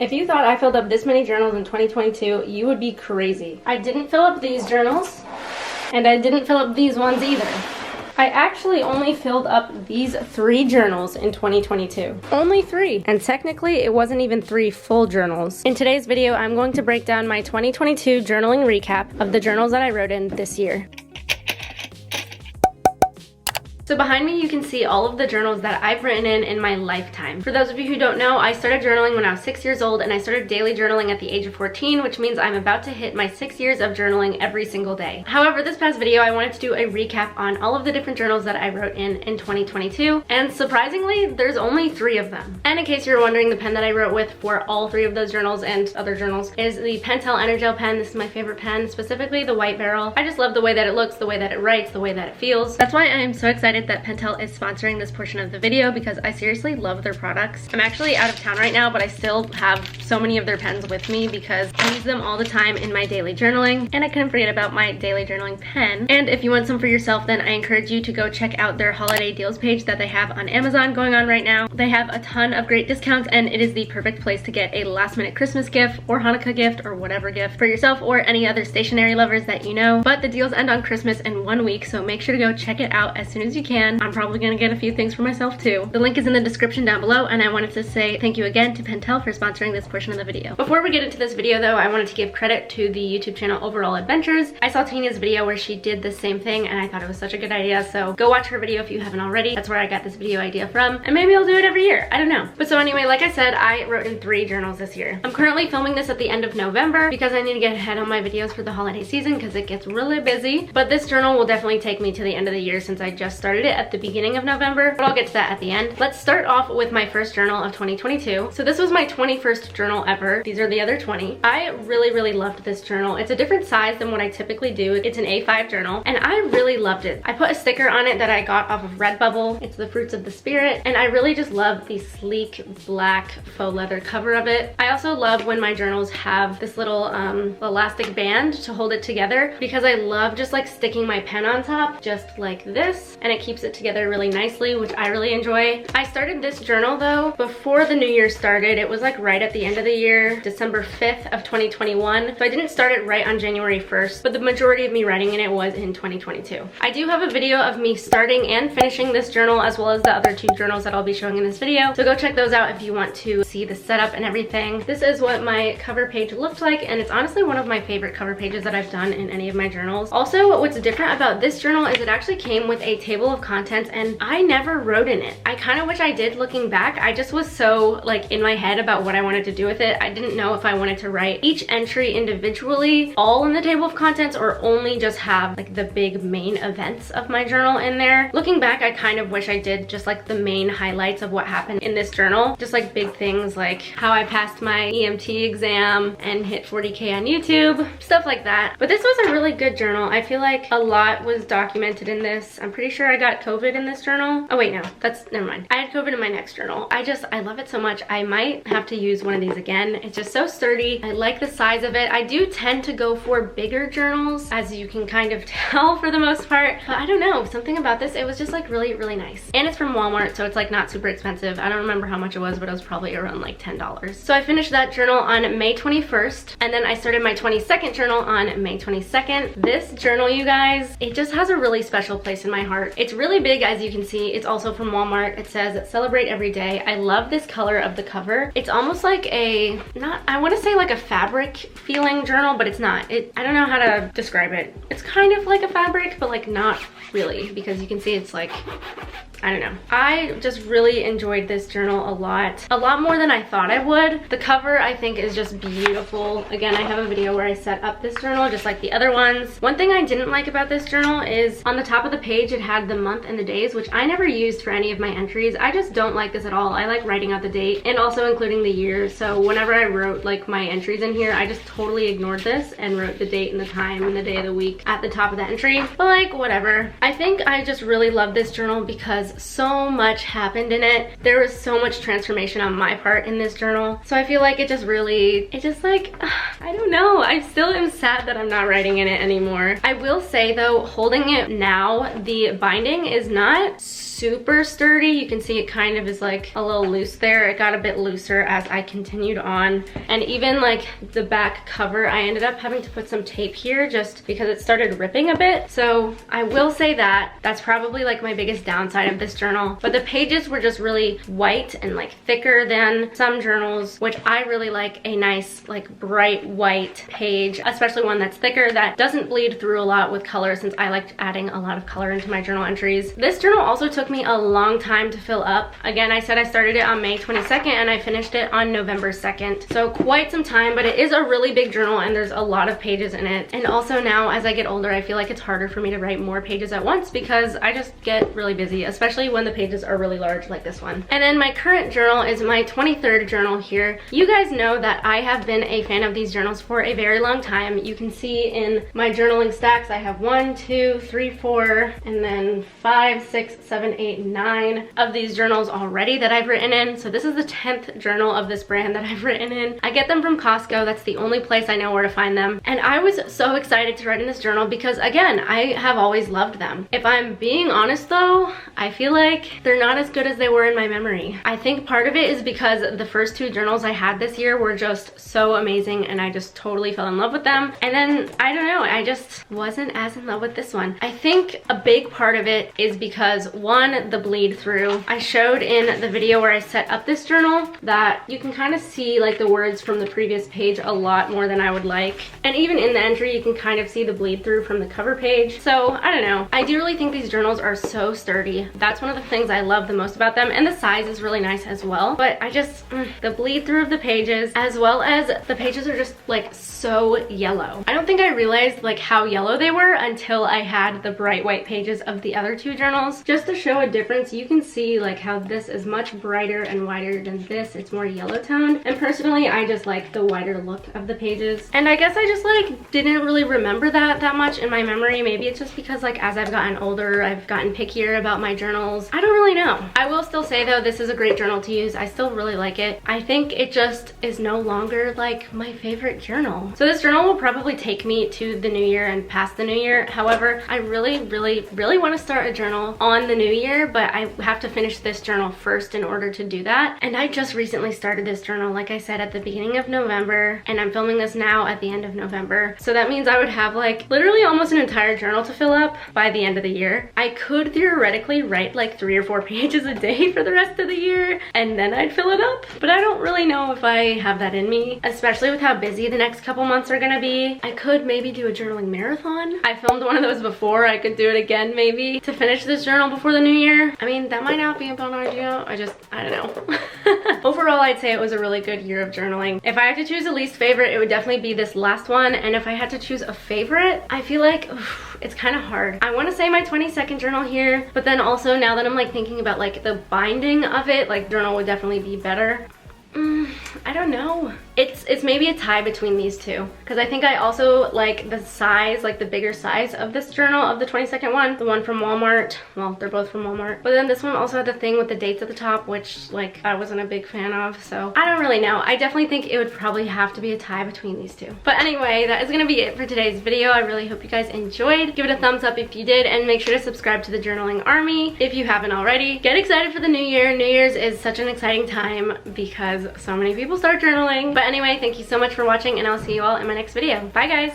If you thought I filled up this many journals in 2022, you would be crazy. I didn't fill up these journals, and I didn't fill up these ones either. I actually only filled up these 3 journals in 2022. Only 3. And technically, it wasn't even 3 full journals. In today's video, I'm going to break down my 2022 journaling recap of the journals that I wrote in this year. So behind me you can see all of the journals that I've written in my lifetime. For those of you who don't know, I started journaling when I was 6 years old and I started daily journaling at the age of 14, which means I'm about to hit my 6 years of journaling every single day. However, this past video I wanted to do a recap on all of the different journals that I wrote in 2022, and surprisingly there's only 3 of them. And in case you're wondering, the pen that I wrote with for all 3 of those journals and other journals is the Pentel Energel pen. This is my favorite pen, specifically the white barrel. I just love the way that it looks, the way that it writes, the way that it feels. That's why I am so excited that Pentel is sponsoring this portion of the video, because I seriously love their products. I'm actually out of town right now, but I still have so many of their pens with me because I use them all the time in my daily journaling, and I couldn't forget about my daily journaling pen. And if you want some for yourself, then I encourage you to go check out their holiday deals page that they have on Amazon going on right now. They have a ton of great discounts, and it is the perfect place to get a last minute Christmas gift or Hanukkah gift or whatever gift for yourself or any other stationery lovers that you know. But the deals end on Christmas in 1 week, so make sure to go check it out as soon as you can. I'm probably gonna get a few things for myself too. The link is in the description down below, and I wanted to say thank you again to Pentel for sponsoring this portion of the video. Before we get into this video though, I wanted to give credit to the YouTube channel Overall Adventures. I saw Tania's video where she did the same thing and I thought it was such a good idea, so go watch her video if you haven't already. That's where I got this video idea from, and maybe I'll do it every year, I don't know. But so anyway, like I said, I wrote in 3 journals this year. I'm currently filming this at the end of November because I need to get ahead on my videos for the holiday season because it gets really busy. But this journal will definitely take me to the end of the year since I just started it at the beginning of November, but I'll get to that at the end. Let's start off with my first journal of 2022. So this was my 21st journal ever. These are the other 20. I really loved this journal. It's a different size than what I typically do. It's an A5 journal, and I really loved it. I put a sticker on it that I got off of Redbubble. It's the Fruits of the Spirit, and I really just love the sleek black faux leather cover of it. I also love when my journals have this little elastic band to hold it together, because I love just like sticking my pen on top just like this, and it keeps it together really nicely, which I really enjoy. I started this journal though before the new year started. It was like right at the end of the year, December 5th of 2021. So I didn't start it right on January 1st, but the majority of me writing in it was in 2022. I do have a video of me starting and finishing this journal, as well as the other 2 journals that I'll be showing in this video. So go check those out if you want to see the setup and everything. This is what my cover page looked like, and it's honestly one of my favorite cover pages that I've done in any of my journals. Also, what's different about this journal is it actually came with a table of contents, and I never wrote in it. I kind of wish I did looking back. I just was so like in my head about what I wanted to do with it. I didn't know if I wanted to write each entry individually all in the table of contents, or only just have like the big main events of my journal in there. Looking back, I kind of wish I did just like the main highlights of what happened in this journal. Just like big things like how I passed my EMT exam and hit 40K on YouTube, stuff like that. But this was a really good journal. I feel like a lot was documented in this. I'm pretty sure I got COVID in this journal. Oh wait, no, never mind. I had COVID in my next journal. I love it so much. I might have to use one of these again. It's just so sturdy. I like the size of it. I do tend to go for bigger journals, as you can kind of tell for the most part. But I don't know, something about this, it was just like really nice. And it's from Walmart, so it's like not super expensive. I don't remember how much it was, but it was probably around like $10. So I finished that journal on May 21st, and then I started my 22nd journal on May 22nd. This journal, you guys, it just has a really special place in my heart. It's really big, as you can see. It's also from Walmart. It says celebrate every day. I love this color of the cover. It's almost like a, I want to say like a fabric feeling journal, but it's not. I don't know how to describe it. It's kind of like a fabric, but like not really, because you can see it's like, I don't know. I just really enjoyed this journal a lot more than I thought I would. The cover, I think, is just beautiful. Again, I have a video where I set up this journal just like the other ones. One thing I didn't like about this journal is on the top of the page it had the month and the days, which I never used for any of my entries. I just don't like this at all. I like writing out the date and also including the year. So whenever I wrote like my entries in here, I just totally ignored this and wrote the date and the time and the day of the week at the top of the entry. But like, whatever. I think I just really love this journal because so much happened in it. There was so much transformation on my part in this journal. So I feel like it just like, I don't know. I still am sad that I'm not writing in it anymore. I will say though, holding it now, the binding is not super sturdy. You can see it kind of is like a little loose there. It got a bit looser as I continued on. And even like the back cover, I ended up having to put some tape here just because it started ripping a bit. So I will say that that's probably like my biggest downside of this journal. But the pages were just really white and like thicker than some journals, which I really like a nice like bright white page, especially one that's thicker that doesn't bleed through a lot with color, since I like adding a lot of color into my journal entries. This journal also took me a long time to fill up. Again, I said I started it on May 22nd and I finished it on November 2nd. So quite some time, but it is a really big journal and there's a lot of pages in it. And also now as I get older, I feel like it's harder for me to write more pages at once because I just get really busy, especially when the pages are really large like this one. And then my current journal is my 23rd journal here. You guys know that I have been a fan of these journals for a very long time. You can see in my journaling stacks, I have 1, 2, 3, 4, and then 5, 6, 7, 8, 9 of these journals already that I've written in. So this is the 10th journal of this brand that I've written in. I get them from Costco. That's the only place I know where to find them. And I was so excited to write in this journal because again, I have always loved them. If I'm being honest though, I feel like they're not as good as they were in my memory. I think part of it is because the first 2 journals I had this year were just so amazing and I just totally fell in love with them. And then, I don't know, I just wasn't as in love with this one. I think a big part of it is because one, the bleed through. I showed in the video where I set up this journal that you can kind of see like the words from the previous page a lot more than I would like. And even in the entry, you can kind of see the bleed through from the cover page. So I don't know. I do really think these journals are so sturdy. That's one of the things I love the most about them. And the size is really nice as well. But I just, the bleed through of the pages, as well as the pages are just like so yellow. I don't think I realized like how yellow they were until I had the bright white pages of the other 2 journals. Just to show a difference, you can see like how this is much brighter and whiter than this. It's more yellow toned. And personally, I just like the whiter look of the pages. And I guess I just like didn't really remember that much in my memory. Maybe it's just because like as I've gotten older, I've gotten pickier about my journals. I don't really know. I will still say though, this is a great journal to use. I still really like it. I think it just is no longer like my favorite journal. So this journal will probably take me to the new year and past the new year. However, I really want to start a journal on the new year, but I have to finish this journal first in order to do that. And I just recently started this journal, like I said, at the beginning of November, and I'm filming this now at the end of November. So that means I would have like literally almost an entire journal to fill up by the end of the year. I could theoretically write like 3 or 4 pages a day for the rest of the year, and then I'd fill it up. But I don't really know if I have that in me, especially with how busy the next couple months are gonna be. I could maybe do a journaling marathon. I filmed one of those before. I could do it again maybe to finish this journal before the new year. I mean, that might not be a bad idea. I don't know. Overall, I'd say it was a really good year of journaling. If I had to choose a least favorite, it would definitely be this last one. And if I had to choose a favorite, I feel like it's kind of hard. I want to say my 22nd journal here, but then also now that I'm like thinking about like the binding of it, like journal would definitely be better. I don't know. It's maybe a tie between these 2, because I think I also like the size, like the bigger size of this journal, of the 22nd one, the one from Walmart. Well, they're both from Walmart, but then this one also had the thing with the dates at the top, which like I wasn't a big fan of. So I don't really know. I definitely think it would probably have to be a tie between these 2. But anyway, that is gonna be it for today's video. I really hope you guys enjoyed. Give it a thumbs up if you did, and make sure to subscribe to the journaling army if you haven't already. Get excited for the new year. New Year's is such an exciting time because so many people start journaling. But anyway, thank you so much for watching, and I'll see you all in my next video. Bye guys.